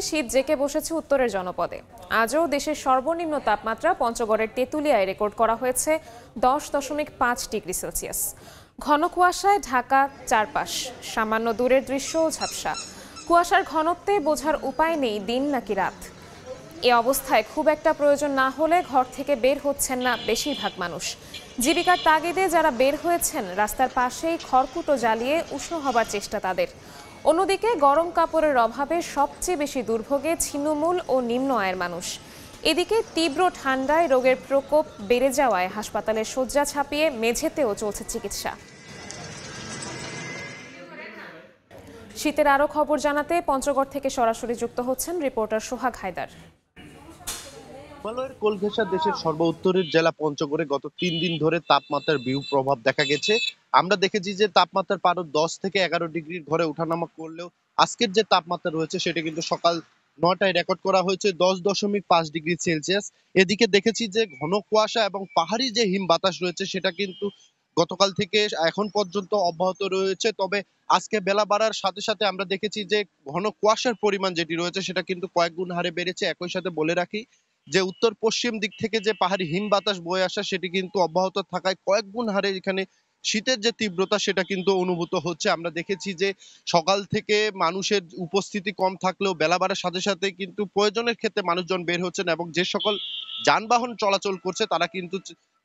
শীত জেঁকে বসেছে উত্তরের জনপদে। আজও দেশের সর্বনিম্ন তাপমাত্রা পঞ্চগড়ের তেঁতুলিয়ায় রেকর্ড করা হয়েছে 10.5 ডিগ্রি সেলসিয়াস। ঘন কুয়াশায় ঢাকা চারপাশ, সামান্য দূরের দৃশ্যও ঝাপসা। কুয়াশার ঘনত্বে বোঝার উপায় নেই দিন নাকি রাত। এ অবস্থায় খুব একটা প্রয়োজন না হলে ঘর থেকে বের হচ্ছেন না বেশিরভাগ মানুষ। জীবিকার তাগিদে যারা বের হয়েছেন রাস্তার পাশেই খড়কুটো জ্বালিয়ে উষ্ণ হবার চেষ্টা তাদের। অন্যদিকে গরম কাপড়ের অভাবে সবচেয়ে বেশি দুর্ভোগে ছিন্নমূল ও নিম্ন আয়ের মানুষ। এদিকে তীব্র ঠান্ডায় রোগের প্রকোপ বেড়ে যাওয়ায় হাসপাতালের শয্যা ছাপিয়ে মেঝেতেও চলছে চিকিৎসা। শীতের আরও খবর জানাতে পঞ্চগড় থেকে সরাসরি যুক্ত হচ্ছেন রিপোর্টার সোহাগ হায়দার। হিমালয়ের কোল ঘেঁষা দেশের সর্বোত্তরের জেলা পঞ্চগড়ে গত 3 দিন ধরে তাপমাত্রার বিরূপ প্রভাব দেখা গেছে। আমরা দেখেছি যে তাপমাত্রার পারদ 10 থেকে 11 ডিগ্রির ঘরে ওঠানামা করলেও আজকের যে তাপমাত্রা রয়েছে সেটা কিন্তু সকাল 9টায় রেকর্ড করা হয়েছে 10.5 ডিগ্রি সেলসিয়াস। এদিকে দেখেছি যে ঘন কুয়াশা এবং পাহাড়ি যে হিম বাতাস রয়েছে সেটা কিন্তু গতকাল থেকে এখন পর্যন্ত অব্যাহত রয়েছে। তবে আজকে বেলা বাড়ার সাথে সাথে আমরা দেখেছি যে ঘন কুয়াশার পরিমাণ যেটি রয়েছে সেটা কিন্তু কয়েক গুণ হারে বেড়েছে। একই সাথে বলে রাখি যে উত্তর পশ্চিম দিক থেকে যে পাহাড়ি হিম বাতাস বয়ে আসা সেটি কিন্তু অব্যাহত থাকায় কয়েক গুণ হারে এখানে শীতের যে তীব্রতা সেটা কিন্তু অনুভূত হচ্ছে। আমরা দেখেছি যে সকাল থেকে মানুষের উপস্থিতি কম থাকলেও বেলা বাড়ার সাথে সাথে কিন্তু প্রয়োজনের ক্ষেত্রে মানুষজন বের হচ্ছেন এবং যে সকল যানবাহন চলাচল করছে তারা কিন্তু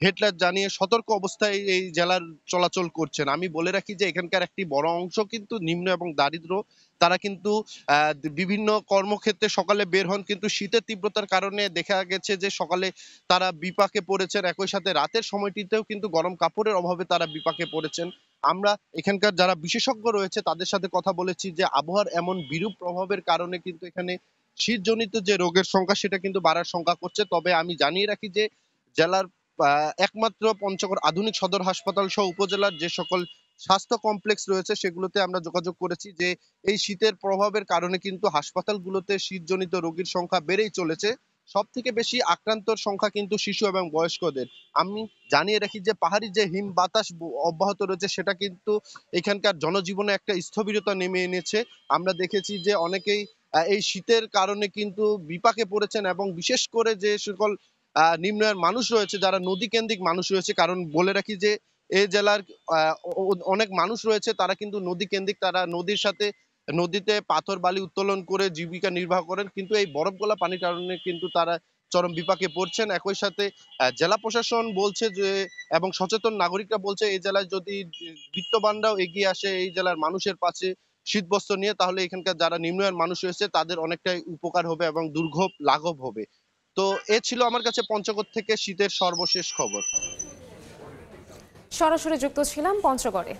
হেডলাইট জানিয়ে সতর্ক অবস্থায় এই জেলার চলাচল করছেন। আমি বলে রাখি যে এখানকার একটি বড় অংশ কিন্তু নিম্ন এবং দারিদ্র। তারা কিন্তু বিভিন্ন কর্মক্ষেত্রে সকালে বের হন, কিন্তু শীতের তীব্রতার কারণে দেখা গেছে যে সকালে তারা বিপাকে পড়েছেন। একই সাথে রাতের সময়টিতেও কিন্তু গরম কাপড়ের অভাবে তারা বিপাকে পড়েছেন। আমরা এখানকার যারা বিশেষজ্ঞ রয়েছে তাদের সাথে কথা বলেছি যে আবহাওয়ার এমন বিরূপ প্রভাবের কারণে কিন্তু এখানে শীতজনিত যে রোগের সংখ্যা সেটা কিন্তু বাড়ার সংখ্যা করছে। তবে আমি জানিয়ে রাখি যে জেলার একমাত্র পঞ্চগড় আধুনিক সদর হাসপাতাল সহ উপজেলার যে সকল স্বাস্থ্য কমপ্লেক্স রয়েছে সেগুলোতে আমরা যোগাযোগ করেছি যে এই শীতের প্রভাবের কারণে কিন্তু হাসপাতালগুলোতে শীতজনিত রোগীর সংখ্যা বেড়েই চলেছে। সব থেকে বেশি আক্রান্তর সংখ্যা কিন্তু শিশু এবং বয়স্কদের। আমি জানিয়ে রাখি যে পাহাড়ি যে হিম বাতাস অব্যাহত রয়েছে সেটা কিন্তু এখানকার জনজীবনে একটা স্থবিরতা নেমে এনেছে। আমরা দেখেছি যে অনেকেই এই শীতের কারণে কিন্তু বিপাকে পড়েছেন এবং বিশেষ করে যে সকল নিম্ন আয়ের মানুষ রয়েছে, যারা নদী কেন্দ্রিক মানুষ রয়েছে, কারণ বলে রাখি যে এই জেলার অনেক মানুষ রয়েছে তারা কিন্তু নদী কেন্দ্রিক, তারা নদীর সাথে নদীতে পাথর বালি উত্তোলন করে জীবিকা নির্বাহ করেন, কিন্তু এই বরফ গলা পানির কারণে কিন্তু তারা চরম বিপাকে পড়ছেন। একই সাথে জেলা প্রশাসন বলছে যে এবং সচেতন নাগরিকরা বলছে এই জেলায় যদি বিত্তবানরাও এগিয়ে আসে এই জেলার মানুষের পাশে শীতবস্ত্র নিয়ে, তাহলে এখানকার যারা নিম্ন আয়ের মানুষ রয়েছে তাদের অনেকটাই উপকার হবে এবং দুর্ভোগ লাঘব হবে। তো এ ছিল আমার কাছে পঞ্চগড় থেকে শীতের সর্বশেষ খবর। সরাসরি যুক্ত ছিলাম পঞ্চগড়ে।